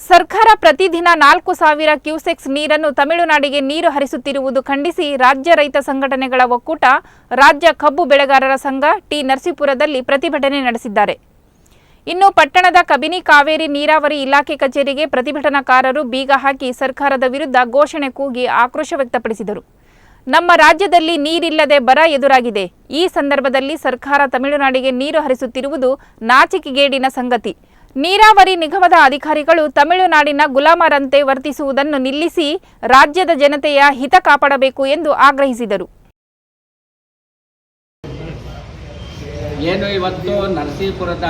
ಸರ್ಕಾರ ಪ್ರತಿದಿನ 4,000 ಕ್ಯೂಸೆಕ್ಸ್ ನೀರನ್ನು ತಮಿಳುನಾಡಿಗೆ ನೀರು ಹರಿಸುತ್ತಿರುವುದು ಖಂಡಿಸಿ ರಾಜ್ಯ ರೈತ ಸಂಘಟನೆಗಳ ಒಕ್ಕೂಟ ರಾಜ್ಯ ಕಬ್ಬು ಬೆಳೆಗಾರರ ಸಂಘ ಟಿ ನರಸೀಪುರದಲ್ಲಿ ಪ್ರತಿಭಟನೆ ನಡೆಸಿದ್ದಾರೆ. ಇನ್ನು ಪಟ್ಟಣದ ಕಬಿನಿ ಕಾವೇರಿ ನೀರಾವರಿ ಇಲಾಖೆ ಕಚೇರಿಗೆ ಪ್ರತಿಭಟನಾಕಾರರು ಬೀಗ ಹಾಕಿ ಸರ್ಕಾರದ ವಿರುದ್ಧ ಘೋಷಣೆ ಕೂಗಿ ಆಕ್ರೋಶ ವ್ಯಕ್ತಪಡಿಸಿದರು. ನಮ್ಮ ರಾಜ್ಯದಲ್ಲಿ ನೀರಿಲ್ಲದೆ ಬರ ಎದುರಾಗಿದೆ. ಈ ಸಂದರ್ಭದಲ್ಲಿ ಸರ್ಕಾರ ತಮಿಳುನಾಡಿಗೆ ನೀರು ಹರಿಸುತ್ತಿರುವುದು ನಾಚಿಕೆಗೇಡಿನ ಸಂಗತಿ. ನೀರಾವರಿ ನಿಗಮದ ಅಧಿಕಾರಿಗಳು ತಮಿಳುನಾಡಿನ ಗುಲಾಮರಂತೆ ವರ್ತಿಸುವುದನ್ನು ನಿಲ್ಲಿಸಿ ರಾಜ್ಯದ ಜನತೆಯ ಹಿತ ಕಾಪಾಡಬೇಕು ಎಂದು ಆಗ್ರಹಿಸಿದರು. ಏನು ಇವತ್ತು ನರಸೀಪುರದ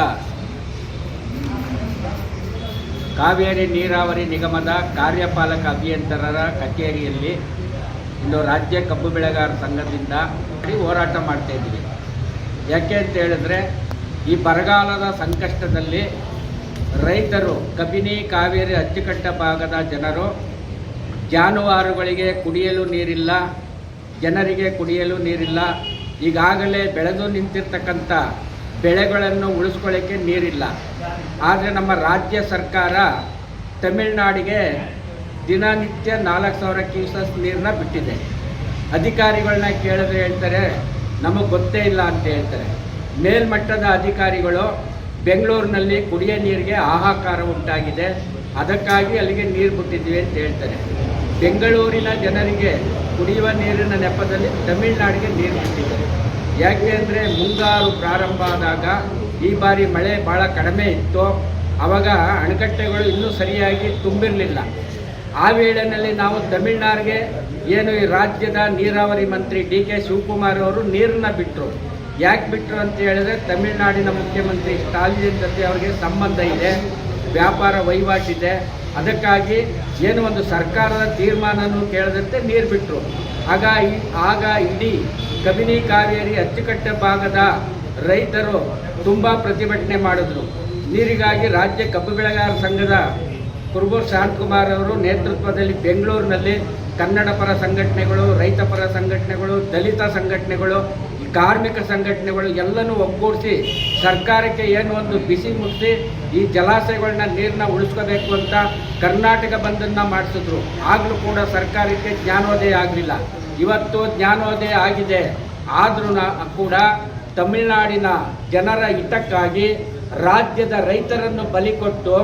ಕಾವೇರಿ ನೀರಾವರಿ ನಿಗಮದ ಕಾರ್ಯಪಾಲಕ ಅಭಿಯಂತರರ ಕಚೇರಿಯಲ್ಲಿ ಇಂದು ರಾಜ್ಯ ಕಬ್ಬು ಬೆಳೆಗಾರರ ಸಂಘದಿಂದ ಹೋರಾಟ ಮಾಡ್ತಾ ಇದ್ದೀವಿ. ಯಾಕೆ ಅಂತ ಹೇಳಿದ್ರೆ ಈ ಬರಗಾಲದ ಸಂಕಷ್ಟದಲ್ಲಿ ರೈತರು ಕಬಿನಿ ಕಾವೇರಿ ಅಚ್ಚುಕಟ್ಟ ಭಾಗದ ಜನರು ಜಾನುವಾರುಗಳಿಗೆ ಕುಡಿಯಲು ನೀರಿಲ್ಲ, ಜನರಿಗೆ ಕುಡಿಯಲು ನೀರಿಲ್ಲ. ಈಗಾಗಲೇ ಬೆಳೆದು ನಿಂತಿರ್ತಕ್ಕಂಥ ಬೆಳೆಗಳನ್ನು ಉಳಿಸ್ಕೊಳ್ಳೋಕ್ಕೆ ನೀರಿಲ್ಲ. ಆದರೆ ನಮ್ಮ ರಾಜ್ಯ ಸರ್ಕಾರ ತಮಿಳುನಾಡಿಗೆ ದಿನನಿತ್ಯ 4,000 ಕ್ಯೂಸೆಸ್ ನೀರನ್ನ ಬಿಟ್ಟಿದೆ. ಅಧಿಕಾರಿಗಳನ್ನ ಕೇಳಿದ್ರೆ ಹೇಳ್ತಾರೆ ನಮಗೆ ಗೊತ್ತೇ ಇಲ್ಲ ಅಂತ ಹೇಳ್ತಾರೆ. ಮೇಲ್ಮಟ್ಟದ ಅಧಿಕಾರಿಗಳು ಬೆಂಗಳೂರಿನಲ್ಲಿ ಕುಡಿಯೋ ನೀರಿಗೆ ಹಾಹಾಕಾರ ಉಂಟಾಗಿದೆ, ಅದಕ್ಕಾಗಿ ಅಲ್ಲಿಗೆ ನೀರು ಬಿಟ್ಟಿದ್ವಿ ಅಂತ ಹೇಳ್ತಾರೆ. ಬೆಂಗಳೂರಿನ ಜನರಿಗೆ ಕುಡಿಯುವ ನೀರಿನ ನೆಪದಲ್ಲಿ ತಮಿಳುನಾಡಿಗೆ ನೀರು ಬಿಟ್ಟಿದ್ದಾರೆ. ಯಾಕೆ ಅಂದರೆ ಮುಂಗಾರು ಪ್ರಾರಂಭ ಆದಾಗ ಈ ಬಾರಿ ಮಳೆ ಭಾಳ ಕಡಿಮೆ ಇತ್ತು. ಆವಾಗ ಅಣೆಕಟ್ಟೆಗಳು ಇನ್ನೂ ಸರಿಯಾಗಿ ತುಂಬಿರಲಿಲ್ಲ. ಆ ವೇಳೆಯಲ್ಲಿ ನಾವು ತಮಿಳುನಾಡಿಗೆ ಏನು ಈ ರಾಜ್ಯದ ನೀರಾವರಿ ಮಂತ್ರಿ ಡಿ.ಕೆ. ಶಿವಕುಮಾರ್ ಅವರು ನೀರನ್ನ ಬಿಟ್ಟರು. ಯಾಕೆ ಬಿಟ್ಟರು ಅಂತ ಹೇಳಿದ್ರೆ ತಮಿಳುನಾಡಿನ ಮುಖ್ಯಮಂತ್ರಿ ಸ್ಟಾಲಿನ್ ಜೊತೆ ಅವರಿಗೆ ಸಂಬಂಧ ಇದೆ, ವ್ಯಾಪಾರ ವಹಿವಾಟಿದೆ. ಅದಕ್ಕಾಗಿ ಏನು ಒಂದು ಸರ್ಕಾರದ ತೀರ್ಮಾನನೂ ಕೇಳದಂತೆ ನೀರು ಬಿಟ್ಟರು. ಆಗ ಇಡೀ ಕಬಿನಿ ಕಾವೇರಿ ಅಚ್ಚುಕಟ್ಟ ಭಾಗದ ರೈತರು ತುಂಬ ಪ್ರತಿಭಟನೆ ಮಾಡಿದ್ರು. ನೀರಿಗಾಗಿ ರಾಜ್ಯ ಕಬ್ಬು ಬೆಳೆಗಾರರ ಸಂಘದ ಕುರುಬೂರು ಶಾಂತಕುಮಾರ್ ಅವರು ನೇತೃತ್ವದಲ್ಲಿ ಬೆಂಗಳೂರಿನಲ್ಲಿ ಕನ್ನಡ ಪರ ಸಂಘಟನೆಗಳು, ರೈತ ಪರ ಸಂಘಟನೆಗಳು, ದಲಿತ ಸಂಘಟನೆಗಳು, ಕಾರ್ಮಿಕ ಸಂಘಟನೆಗಳು ಎಲ್ಲನೂ ಒಗ್ಗೂಡಿಸಿ ಸರ್ಕಾರಕ್ಕೆ ಏನು ಒಂದು ಬಿಸಿ ಮುಟ್ಟಿಸಿ ಈ ಜಲಾಶಯಗಳನ್ನ ನೀರನ್ನ ಉಳಿಸ್ಕೋಬೇಕು ಅಂತ ಕರ್ನಾಟಕ ಬಂದನ್ನು ಮಾಡಿಸಿದ್ರು. ಆಗಲೂ ಕೂಡ ಸರ್ಕಾರಕ್ಕೆ ಜ್ಞಾನೋದಯ ಆಗಲಿಲ್ಲ. ಇವತ್ತು ಜ್ಞಾನೋದಯ ಆಗಿದೆ. ಆದ್ರೂ ಕೂಡ ತಮಿಳುನಾಡಿನ ಜನರ ಹಿತಕ್ಕಾಗಿ ರಾಜ್ಯದ ರೈತರನ್ನು ಬಲಿ ಕೊಟ್ಟು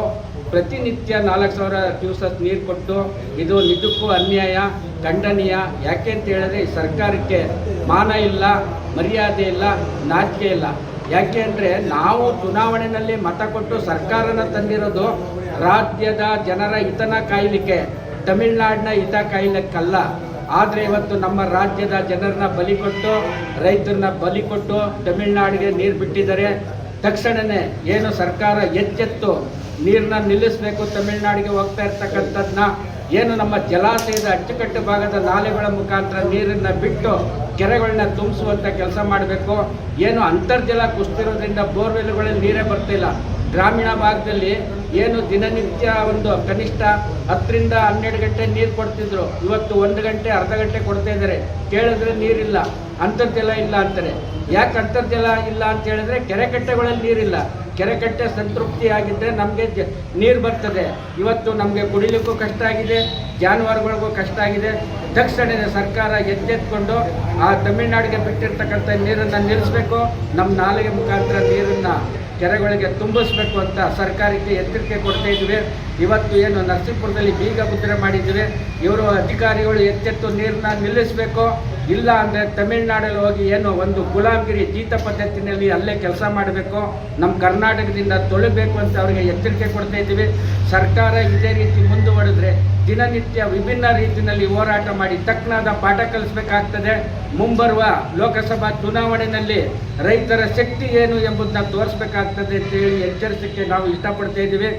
ಪ್ರತಿನಿತ್ಯ 4,000 ಕ್ಯೂಸೆಸ್ ನೀರು ಕೊಟ್ಟು ಇದು ನಿಜಕ್ಕೂ ಅನ್ಯಾಯ, ಖಂಡನೀಯ. ಯಾಕೆ ಅಂತ ಹೇಳಿದ್ರೆ ಈ ಸರ್ಕಾರಕ್ಕೆ ಮಾನ ಇಲ್ಲ, ಮರ್ಯಾದೆ ಇಲ್ಲ, ನಾಚಿಕೆ ಇಲ್ಲ. ಯಾಕೆ ಅಂದರೆ ನಾವು ಚುನಾವಣೆಯಲ್ಲಿ ಮತ ಕೊಟ್ಟು ಸರ್ಕಾರನ ತಂದಿರೋದು ರಾಜ್ಯದ ಜನರ ಹಿತನ ಕಾಯಲಿಕ್ಕೆ, ತಮಿಳುನಾಡಿನ ಹಿತ ಕಾಯಲಿಕ್ಕಲ್ಲ. ಆದರೆ ಇವತ್ತು ನಮ್ಮ ರಾಜ್ಯದ ಜನರನ್ನ ಬಲಿ ಕೊಟ್ಟು, ರೈತರನ್ನ ಬಲಿ ಕೊಟ್ಟು ತಮಿಳುನಾಡಿಗೆ ನೀರು ಬಿಟ್ಟಿದ್ದಾರೆ. ತಕ್ಷಣವೇ ಏನು ಸರ್ಕಾರ ಎಚ್ಚೆತ್ತು ನೀರನ್ನ ನಿಲ್ಲಿಸಬೇಕು, ತಮಿಳುನಾಡಿಗೆ ಹೋಗ್ತಾ ಇರ್ತಕ್ಕಂಥದ್ದನ್ನ ಏನು ನಮ್ಮ ಜಲಾಶಯದ ಅಚ್ಚುಕಟ್ಟು ಭಾಗದ ನಾಲೆಗಳ ಮುಖಾಂತರ ನೀರನ್ನು ಬಿಟ್ಟು ಕೆರೆಗಳನ್ನ ತುಂಬಿಸುವಂಥ ಕೆಲಸ ಮಾಡಬೇಕು. ಏನು ಅಂತರ್ಜಲ ಕುಸಿದಿರೋದ್ರಿಂದ ಬೋರ್ವೆಲ್ಗಳಲ್ಲಿ ನೀರೇ ಬರ್ತಿಲ್ಲ. ಗ್ರಾಮೀಣ ಭಾಗದಲ್ಲಿ ಏನು ದಿನನಿತ್ಯ ಒಂದು ಕನಿಷ್ಠ 10ರಿಂದ 12 ಗಂಟೆ ನೀರು ಕೊಡ್ತಿದ್ರು, ಇವತ್ತು 1 ಗಂಟೆ ಅರ್ಧ ಗಂಟೆ ಕೊಡ್ತಾ ಇದ್ದಾರೆ. ಕೇಳಿದ್ರೆ ನೀರಿಲ್ಲ, ಅಂತರ್ಜಲ ಇಲ್ಲ ಅಂತಾರೆ. ಯಾಕೆ ಅಂತರ್ಜಲ ಇಲ್ಲ ಅಂತ ಹೇಳಿದ್ರೆ ಕೆರೆ ಕಟ್ಟೆಗಳಲ್ಲಿ ನೀರಿಲ್ಲ. ಕೆರೆ ಕಟ್ಟೆ ಸಂತೃಪ್ತಿ ಆಗಿದ್ದರೆ ನಮಗೆ ನೀರು ಬರ್ತದೆ. ಇವತ್ತು ನಮಗೆ ಕುಡಿಲಿಕ್ಕೂ ಕಷ್ಟ ಆಗಿದೆ, ಜಾನುವಾರುಗಳಿಗೂ ಕಷ್ಟ ಆಗಿದೆ. ತಕ್ಷಣವೇ ಸರ್ಕಾರ ಎಚ್ಚೆತ್ಕೊಂಡು ಆ ತಮಿಳುನಾಡಿಗೆ ಬಿಟ್ಟಿರ್ತಕ್ಕಂಥ ನೀರನ್ನು ನಿಲ್ಲಿಸಬೇಕು, ನಮ್ಮ ನಾಲೆಗೆ ಮುಖಾಂತರ ನೀರನ್ನು ಕೆರೆಗಳಿಗೆ ತುಂಬಿಸ್ಬೇಕು ಅಂತ ಸರ್ಕಾರಕ್ಕೆ ಎಚ್ಚರಿಕೆ ಕೊಡ್ತಾ ಇದ್ವಿ. ಇವತ್ತು ಏನು ನರಸೀಪುರದಲ್ಲಿ ಬೀಗ ಮುದ್ರೆ ಮಾಡಿದ್ವಿ. ಇವರು ಅಧಿಕಾರಿಗಳು ಎಚ್ಚೆತ್ತು ನೀರನ್ನ ನಿಲ್ಲಿಸಬೇಕು. ಇಲ್ಲ ಅಂದರೆ ತಮಿಳುನಾಡಲ್ಲಿ ಹೋಗಿ ಏನು ಒಂದು ಗುಲಾಮಗಿರಿ ಜೀತ ಪದ್ಧತಿನಲ್ಲಿ ಅಲ್ಲೇ ಕೆಲಸ ಮಾಡಬೇಕು, ನಮ್ಮ ಕರ್ನಾಟಕದಿಂದ ತೊಳಬೇಕು ಅಂತ ಅವರಿಗೆ ಎಚ್ಚರಿಕೆ ಕೊಡ್ತಾ ಇದ್ದೀವಿ. ಸರ್ಕಾರ ಇದೇ ರೀತಿ ಮುಂದುವರೆದ್ರೆ ದಿನನಿತ್ಯ ವಿಭಿನ್ನ ರೀತಿಯಲ್ಲಿ ಹೋರಾಟ ಮಾಡಿ ತಕ್ಕನಾದ ಪಾಠ ಕಲಿಸಬೇಕಾಗ್ತದೆ. ಮುಂಬರುವ ಲೋಕಸಭಾ ಚುನಾವಣೆಯಲ್ಲಿ ರೈತರ ಶಕ್ತಿ ಏನು ಎಂಬುದನ್ನ ತೋರಿಸಬೇಕಾಗ್ತದೆ ಅಂತೇಳಿ ಎಚ್ಚರಿಸಲಿಕ್ಕೆ ನಾವು ಇಷ್ಟಪಡ್ತಾ ಇದ್ದೀವಿ.